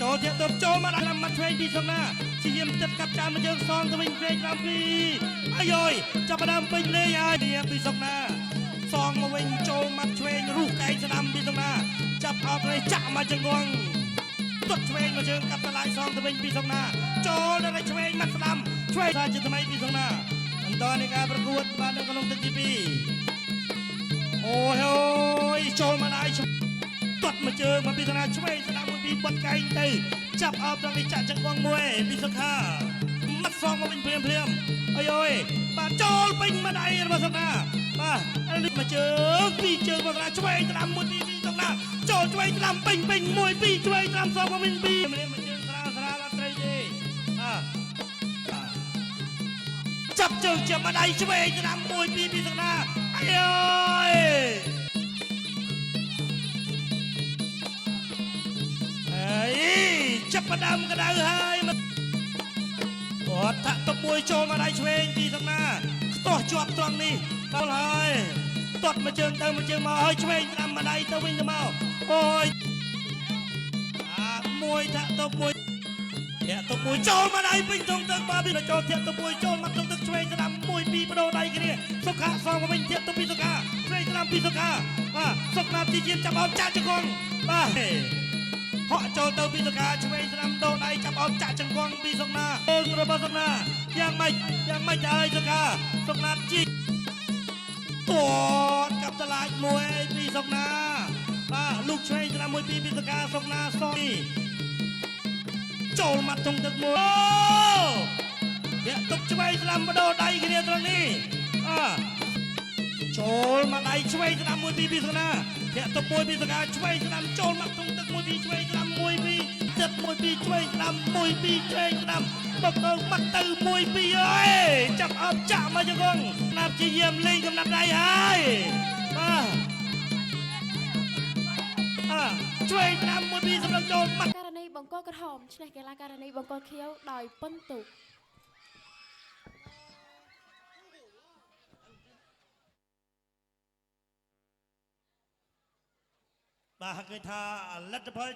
ចូលទៀតទៅចូលមកដាក់មកឆ្វេងពីសំណាជាយាមទឹកកាប់ចានមកយើងសងទៅវិញឆ្វេងតាមពីអាយយចាប់ផ្ដើមពេញលេងហើយនេះពីសំណាសងមកវិញចូលមកឆ្វេងរុះកែងស្ដាំពីសំណាចាប់អត់នេះចាក់មកជង្គង់ទុតឆ្វេងមកយើងកាប់តឡាយសងទៅវិញពីសំណាចូលដល់ឆ្វេងមកស្ដាំឆ្វេងថាជាថ្មីពីសំណាបន្តនៃការប្រកួតបាននៅក្នុងទឹកទី2អូយចូលមកដៃទាត់មកជើងមកពីសំណាឆ្វេងស្ដាំមួយពីបត់កែងទៅចាប់អត់ដល់នេះចាក់ជង្គង់មួយពីសុខាមកសងមកវិញព្រាមអើយបាទចូលពេញមកដៃរបស់សំណាបាទនេះមកជើងពីជើងរបស់ឆ្វេងស្ដាំមួយពីសំណាចូលឆ្វេងស្ដាំពេញមួយពីឆ្វេងស្ដាំសងមកវិញពីម្នាក់មកជើងស្រាលអត់ត្រីទេចាប់ជើងជាមកដៃឆ្វេងស្ដាំមួយពីសំណាអាយចាប់ផ្ដើមកដៅហើយគាត់ថាក់ទៅមួយចូលមកដៃឆ្វេងពីសំណាខ្ទាស់ជាប់ត្រង់នេះដល់ហើយទាត់មកជើងទៅមកជើងមកហើយឆ្វេងតាមមកដៃទៅវិញទៅមកអូយមួយថាក់ទៅមួយធាក់ទៅមួយចូលមកដៃពេញត្រង់ទឹកបាទពីចូលធាក់ទៅមួយចូលមកត្រង់ទឹកឆ្វេងស្ដាំមួយពីបដូរដៃគ្នាសុខាសងមកវិញធាក់ទៅពីសុខាឆ្វេងស្ដាំពីសុខាបាទសុខណាទីជាចាប់អោបចាក់ជង្គង់បាទហក់ចូលទៅពីសកាឆ្វេងស្ដាំដូរដៃចាប់អោបចាក់ជង្គង់ពីសុកណារបស់សុកណាយ៉ាងម៉េចហើយសុកាសុកណាជីទាត់កាប់តឡាចមួយពីសុកណាបាទលូកឆ្វេងស្ដាំមួយពីសុកាសុកណាសងចូលមកក្នុងទឹកមួយវាទុកឆ្វេងស្ដាំបដូរដៃគ្នាត្រង់នេះចូលមកដៃឆ្វេងស្ដាំមួយពីសុកណាធាក់ទៅមួយពីសកាឆ្វេងស្ដាំចូលមកក្នុងទឹកមួយពីឆ្វេងស្ដាំមួយពីទឹកមួយពីឆ្វេងស្ដាំមួយពីឆ្វេងស្ដាំបុកទៅមកទៅមួយពីអើយចាប់អប់ចាក់មកជង្គង់ណាប់ជាយាមលេងកំណាប់ដៃហើយបាទឆ្វេងស្ដាំមួយពីសម្រាប់ចូលមកករណីបង្គោលក្រហមឈ្នះកីឡាករណីបង្គោលខៀវដោយពិនទូកបាទគេថាលទ្ធផល